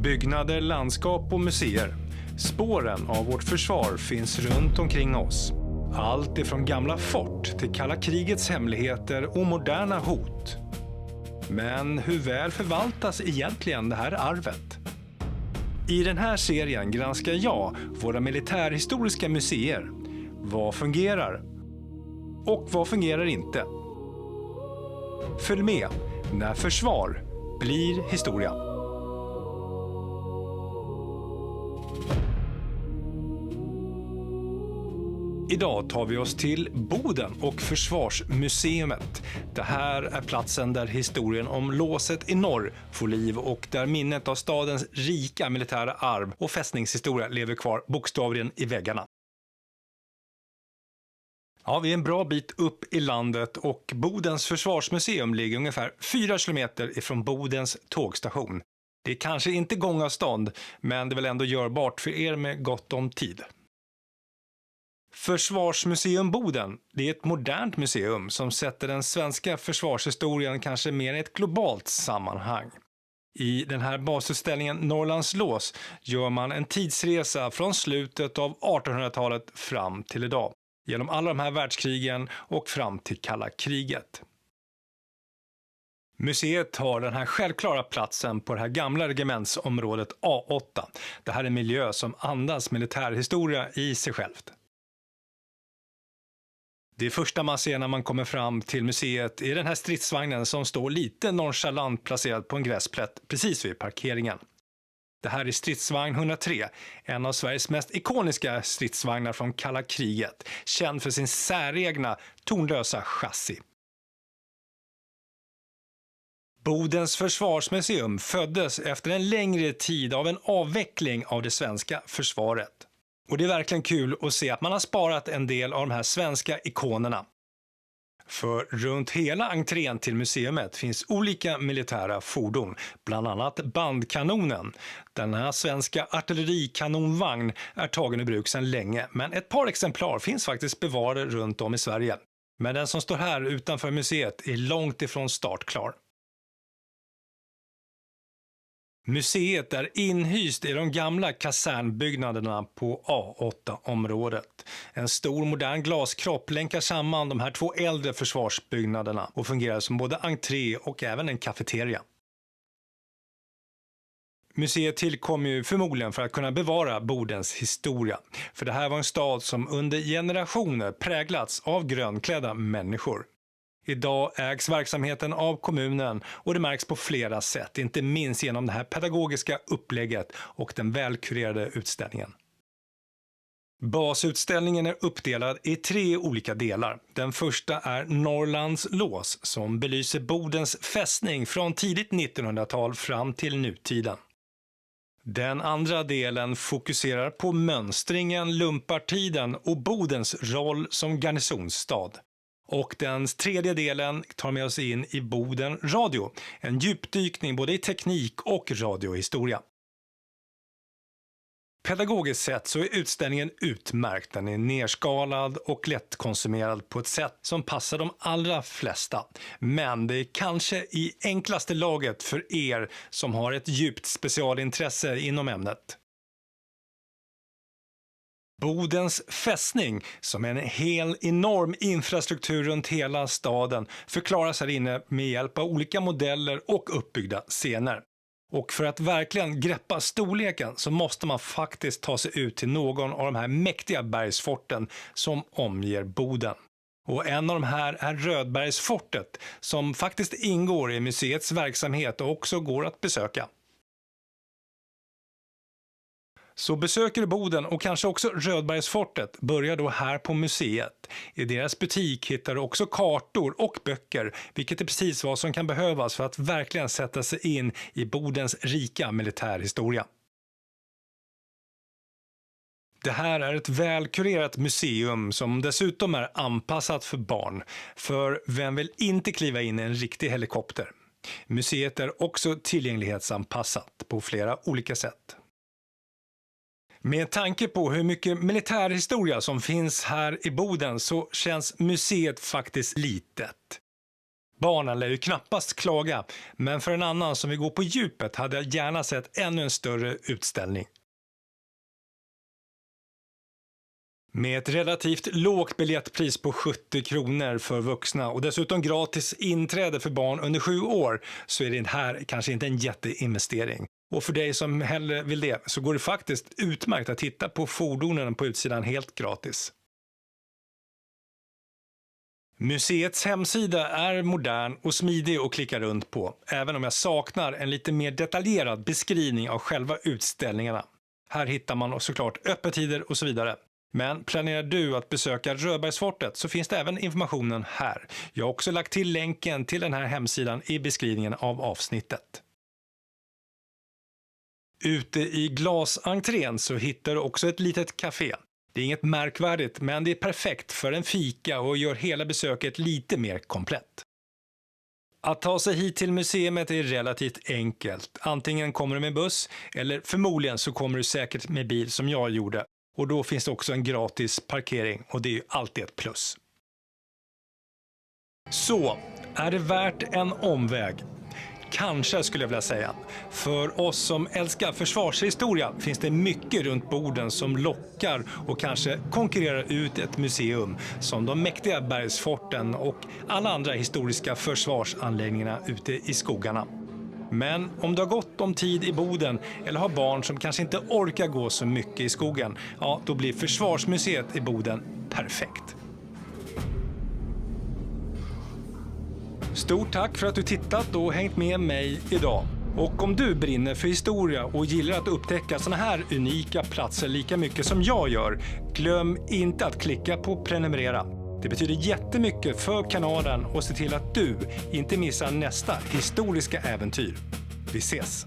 Byggnader, landskap och museer. Spåren av vårt försvar finns runt omkring oss. Allt ifrån gamla fort till kalla krigets hemligheter och moderna hot. Men hur väl förvaltas egentligen det här arvet? I den här serien granskar jag våra militärhistoriska museer. Vad fungerar? Och vad fungerar inte? Följ med när försvar blir historia. Idag tar vi oss till Boden och Försvarsmuseet. Det här är platsen där historien om låset i norr får liv och där minnet av stadens rika militära arv och fästningshistoria lever kvar bokstavligen i väggarna. Ja, vi är en bra bit upp i landet och Bodens Försvarsmuseum ligger ungefär 4 kilometer ifrån Bodens tågstation. Det är kanske inte gångavstånd, men det är väl ändå görbart för er med gott om tid. Försvarsmuseum Boden, det är ett modernt museum som sätter den svenska försvarshistorien kanske mer i ett globalt sammanhang. I den här basutställningen Norrlands lås gör man en tidsresa från slutet av 1800-talet fram till idag, genom alla de här världskrigen och fram till kalla kriget. Museet har den här självklara platsen på det här gamla regementsområdet A8. Det här är en miljö som andas militärhistoria i sig självt. Det första man ser när man kommer fram till museet är den här stridsvagnen som står lite nonchalant placerad på en gräsplätt precis vid parkeringen. Det här är stridsvagn 103, en av Sveriges mest ikoniska stridsvagnar från kalla kriget, känd för sin säregna, tonlösa chassi. Bodens Försvarsmuseum föddes efter en längre tid av en avveckling av det svenska försvaret. Och det är verkligen kul att se att man har sparat en del av de här svenska ikonerna. För runt hela entrén till museet finns olika militära fordon, bland annat bandkanonen. Den här svenska artillerikanonvagn är tagen i bruk sedan länge, men ett par exemplar finns faktiskt bevarade runt om i Sverige. Men den som står här utanför museet är långt ifrån startklar. Museet är inhyst i de gamla kasernbyggnaderna på A8-området. En stor modern glaskropp länkar samman de här 2 äldre försvarsbyggnaderna och fungerar som både entré och även en kafeteria. Museet tillkom ju förmodligen för att kunna bevara Bodens historia. För det här var en stad som under generationer präglats av grönklädda människor. Idag ägs verksamheten av kommunen och det märks på flera sätt, inte minst genom det här pedagogiska upplägget och den välkurerade utställningen. Basutställningen är uppdelad i 3 olika delar. Den första är Norrlands lås som belyser Bodens fästning från tidigt 1900-tal fram till nutiden. Den andra delen fokuserar på mönstringen, lumpartiden och Bodens roll som garnisonsstad. Och den tredje delen tar med oss in i Boden radio, en djupdykning både i teknik och radiohistoria. Pedagogiskt sett så är utställningen utmärkt. Den är nerskalad och lättkonsumerad på ett sätt som passar de allra flesta. Men det är kanske i enklaste laget för er som har ett djupt specialintresse inom ämnet. Bodens fästning, som är en hel enorm infrastruktur runt hela staden, förklaras här inne med hjälp av olika modeller och uppbyggda scener. Och för att verkligen greppa storleken så måste man faktiskt ta sig ut till någon av de här mäktiga bergsforten som omger Boden. Och en av de här är Rödbergsfortet som faktiskt ingår i museets verksamhet och också går att besöka. Så besöker du Boden och kanske också Rödbergsfortet, börjar då här på museet. I deras butik hittar du också kartor och böcker, vilket är precis vad som kan behövas för att verkligen sätta sig in i Bodens rika militärhistoria. Det här är ett välkurerat museum som dessutom är anpassat för barn. För vem vill inte kliva in i en riktig helikopter? Museet är också tillgänglighetsanpassat på flera olika sätt. Med tanke på hur mycket militärhistoria som finns här i Boden så känns museet faktiskt litet. Barnen lär ju knappast klaga, men för en annan som vill gå på djupet hade jag gärna sett ännu en större utställning. Med ett relativt lågt biljettpris på 70 kronor för vuxna och dessutom gratis inträde för barn under 7 år så är det här kanske inte en jätteinvestering. Och för dig som hellre vill det så går det faktiskt utmärkt att titta på fordonen på utsidan helt gratis. Museets hemsida är modern och smidig att klicka runt på, även om jag saknar en lite mer detaljerad beskrivning av själva utställningarna. Här hittar man såklart öppettider och så vidare. Men planerar du att besöka Rödbergsfortet så finns det även informationen här. Jag har också lagt till länken till den här hemsidan i beskrivningen av avsnittet. Ute i glasentrén så hittar du också ett litet café. Det är inget märkvärdigt, men det är perfekt för en fika och gör hela besöket lite mer komplett. Att ta sig hit till museet är relativt enkelt. Antingen kommer du med buss eller förmodligen så kommer du säkert med bil som jag gjorde. Och då finns det också en gratis parkering och det är ju alltid ett plus. Så, är det värt en omväg? Kanske skulle jag vilja säga. För oss som älskar försvarshistoria finns det mycket runt borden som lockar och kanske konkurrerar ut ett museum som de mäktiga bergsforten och alla andra historiska försvarsanläggningarna ute i skogarna. Men om du har gott om tid i Boden eller har barn som kanske inte orkar gå så mycket i skogen, ja, då blir Försvarsmuseet i Boden perfekt. Stort tack för att du tittat och hängt med mig idag. Och om du brinner för historia och gillar att upptäcka såna här unika platser lika mycket som jag gör, glöm inte att klicka på prenumerera. Det betyder jättemycket för kanalen och se till att du inte missar nästa historiska äventyr. Vi ses!